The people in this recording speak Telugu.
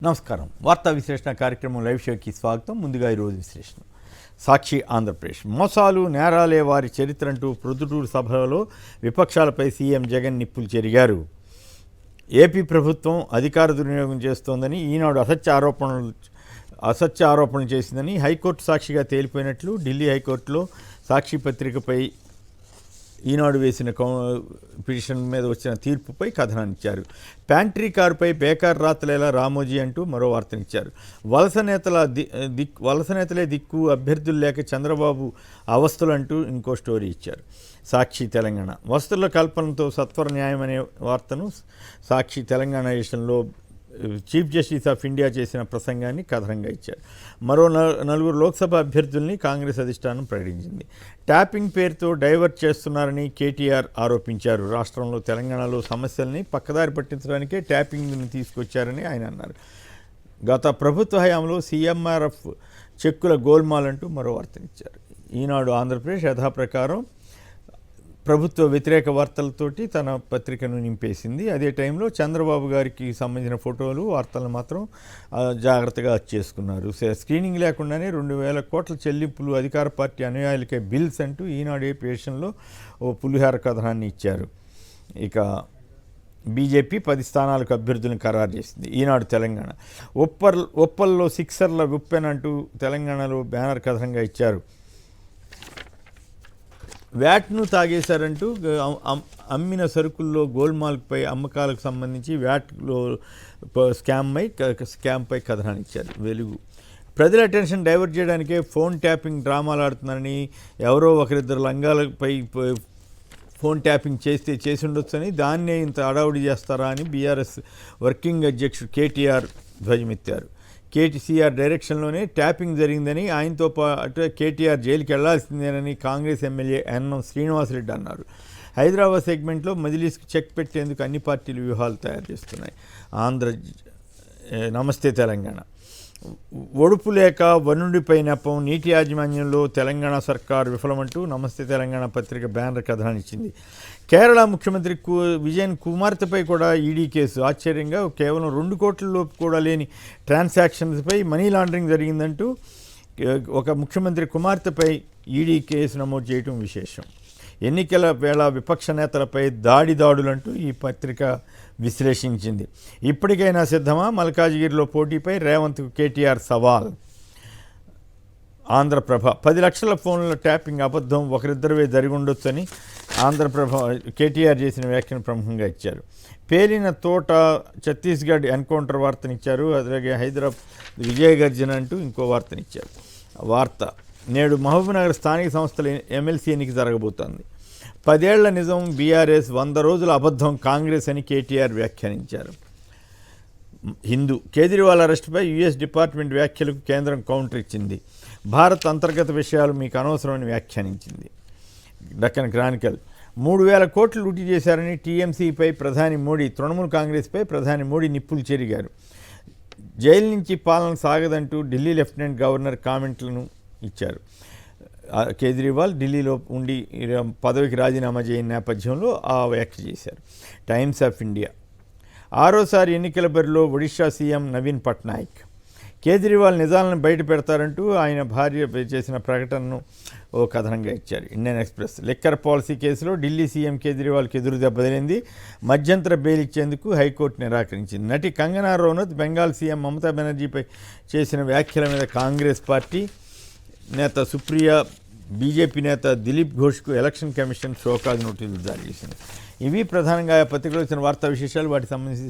నమస్కారం. వార్తా విశ్లేషణ కార్యక్రమం లైవ్ షోకి స్వాగతం. ముందుగా ఈరోజు విశ్లేషణ. సాక్షి ఆంధ్రప్రదేశ్ మోసాలు నేరాలే వారి చరిత్ర అంటూ ప్రొద్దుటూరు సభలో విపక్షాలపై సీఎం జగన్ నిప్పులు చెరిగారు. ఏపీ ప్రభుత్వం అధికార దుర్వినియోగం చేస్తోందని, ఈనాడు అసత్య ఆరోపణలు చేసిందని హైకోర్టు సాక్షిగా తేలిపోయినట్లు ఢిల్లీ హైకోర్టులో సాక్షి పత్రికపై ఈనాడు వేసిన పిటిషన్ మీద వచ్చిన తీర్పుపై కథనాన్నిచ్చారు. ప్యాంట్రీ కారుపై బేకార్ రాతలేలా రామోజీ అంటూ మరో వార్తనిచ్చారు. వలస నేతలే దిక్కు, అభ్యర్థులు లేక చంద్రబాబు అవస్థలు అంటూ ఇంకో స్టోరీ ఇచ్చారు. సాక్షి తెలంగాణ వసతుల కల్పనతో సత్వర న్యాయం అనే వార్తను సాక్షి తెలంగాణ ఎడిషన్లో చీఫ్ జస్టిస్ ఆఫ్ ఇండియా చేసిన ప్రసంగాన్ని కథనంగా ఇచ్చారు. మరో నలుగురు లోక్సభ అభ్యర్థుల్ని కాంగ్రెస్ అధిష్టానం ప్రకటించింది. ట్యాపింగ్ పేరుతో డైవర్ట్ చేస్తున్నారని కేటీఆర్ ఆరోపించారు. రాష్ట్రంలో తెలంగాణలో సమస్యల్ని పక్కదారి పట్టించడానికే ట్యాపింగ్ని తీసుకొచ్చారని ఆయన అన్నారు. గత ప్రభుత్వ హయాంలో సీఎంఆర్ఎఫ్ చెక్కుల గోల్మాల్ అంటూ మరో వార్తనిచ్చారు. ఈనాడు ఆంధ్రప్రదేశ్ యథాప్రకారం ప్రభుత్వ వ్యతిరేక వార్తలతోటి తన పత్రికను నింపేసింది. అదే టైంలో చంద్రబాబు గారికి సంబంధించిన ఫోటోలు, వార్తలను మాత్రం జాగ్రత్తగా చేసుకున్నారు. స్క్రీనింగ్ లేకుండానే 2,000 కోట్ల చెల్లింపులు అధికార పార్టీ అనుయాయులకే బిల్స్ అంటూ ఈనాడు ఏషన్లో ఓ పులిహార కథనాన్ని ఇచ్చారు. ఇక బీజేపీ 10 స్థానాలకు అభ్యర్థులను ఖరారు చేసింది. ఈనాడు తెలంగాణ ఒప్పల్లో సిక్సర్ల గుప్పెనంటూ తెలంగాణలో బ్యానర్ కథనంగా ఇచ్చారు. వ్యాట్ను తాగేశారంటూ అమ్మిన సరుకుల్లో గోల్మాల్పై అమ్మకాలకు సంబంధించి వ్యాట్లో స్కామ్పై కథనాన్ని ఇచ్చారు. వెలుగు ప్రజల అటెన్షన్ డైవర్ట్ చేయడానికే ఫోన్ ట్యాపింగ్ డ్రామాలు ఆడుతున్నారని, ఎవరో ఒకరిద్దరు లంగాలపై ఫోన్ ట్యాపింగ్ చేసి ఉండొచ్చని, దాన్నే ఇంత అడావుడి చేస్తారా అని బీఆర్ఎస్ వర్కింగ్ అధ్యక్షుడు కేటీఆర్ ధ్వజమెత్తారు. కేటీసీఆర్ డైరెక్షన్లోనే ట్యాపింగ్ జరిగిందని, ఆయనతో పాటు కేటీఆర్ జైలుకి వెళ్లాల్సిందేనని కాంగ్రెస్ ఎమ్మెల్యే ఎన్ఎం శ్రీనివాసరెడ్డి అన్నారు. హైదరాబాద్ సెగ్మెంట్లో మజిలీస్కి చెక్ పెట్టేందుకు అన్ని పార్టీలు వ్యూహాలు తయారు చేస్తున్నాయి. నమస్తే తెలంగాణ ఒడుపు లేక వనుడిపై నెపం, నీటి యాజమాన్యంలో తెలంగాణ సర్కారు విఫలమంటూ నమస్తే తెలంగాణ పత్రిక బ్యానర్ కథనాన్నిచ్చింది. కేరళ ముఖ్యమంత్రి విజయన్ కుమార్తెపై కూడా ఈడీ కేసు. ఆశ్చర్యంగా కేవలం 2 కోట్లలోపు కూడా లేని ట్రాన్సాక్షన్స్పై మనీ లాండరింగ్ జరిగిందంటూ ఒక ముఖ్యమంత్రి కుమార్తెపై ఈడీ కేసు నమోదు చేయడం విశేషం. ఎన్నికల వేళ విపక్ష నేతలపై దాడులంటూ ఈ పత్రిక విశ్లేషించింది. ఇప్పటికైనా సిద్ధమా? మల్కాజిగిరిలో పోటీపై రేవంత్కు కేటీఆర్ సవాల్. ఆంధ్రప్రభ 10 లక్షల ఫోన్ల ట్యాపింగ్ అబద్ధం, ఒకరిద్దరివే జరిగి ఉండొచ్చని ఆంధ్రప్రభ కేటీఆర్ చేసిన వ్యాఖ్యను ప్రముఖంగా ఇచ్చారు. పేలిన తోట ఛత్తీస్గఢ్ ఎన్కౌంటర్ వార్తనిచ్చారు. అలాగే హైదరాబాద్ విజయగర్జన అంటూ ఇంకో వార్తనిచ్చారు. నేడు మహబూబ్నగర్ స్థానిక సంస్థల ఎమ్మెల్సీ ఎన్నిక జరగబోతోంది. 10 ఏళ్ల నిజం బీఆర్ఎస్, 100 రోజుల అబద్ధం కాంగ్రెస్ అని కేటీఆర్ వ్యాఖ్యానించారు. హిందూ కేజ్రీవాల్ అరెస్టుపై యుఎస్ డిపార్ట్మెంట్ వ్యాఖ్యలకు కేంద్రం కౌంటర్ ఇచ్చింది. భారత్ అంతర్గత విషయాలు మీకు అనవసరమని వ్యాఖ్యానించింది. డక్కన్ క్రానికల్ 3,000 కోట్లు లూటీ చేశారని టీఎంసీపై ప్రధాని మోడీ, తృణమూల్ కాంగ్రెస్పై ప్రధాని మోడీ నిప్పులు చెరిగారు. జైలు నుంచి పాలన సాగదంటూ ఢిల్లీ లెఫ్టినెంట్ గవర్నర్ కామెంట్లను ఇచ్చారు. కేజ్రీవాల్ ఢిల్లీలో ఉండి పదవికి రాజీనామా చేయని నేపథ్యంలో ఆ వ్యాఖ్య చేశారు. టైమ్స్ ఆఫ్ ఇండియా ఆరోసారి ఎన్నికల బరిలో ఒడిషా సీఎం నవీన్ పట్నాయక్. కేజ్రీవాల్ నిజాలను బయట పెడతారంటూ ఆయన భార్య చేసిన ప్రకటనను ఓ కథనంగా ఇచ్చారు. ఇండియన్ ఎక్స్ప్రెస్ లిక్కర్ పాలసీ కేసులో ఢిల్లీ సీఎం కేజ్రీవాల్కి ఎదురు దెబ్బతిరింది. మధ్యంతర బెయిల్ ఇచ్చేందుకు హైకోర్టు నిరాకరించింది. నటి కంగనా రనౌత్ బెంగాల్ సీఎం మమతా బెనర్జీపై చేసిన వ్యాఖ్యల మీద కాంగ్రెస్ పార్టీ నేత సుప్రియ, బీజేపీ నేత దిలీప్ ఘోష్కు ఎలక్షన్ కమిషన్ షోకాజ్ నోటీసులు జారీ చేసింది. ఇవి ప్రధానంగా పత్రికలో వచ్చిన వార్తా విశేషాలు. వాటికి సంబంధించి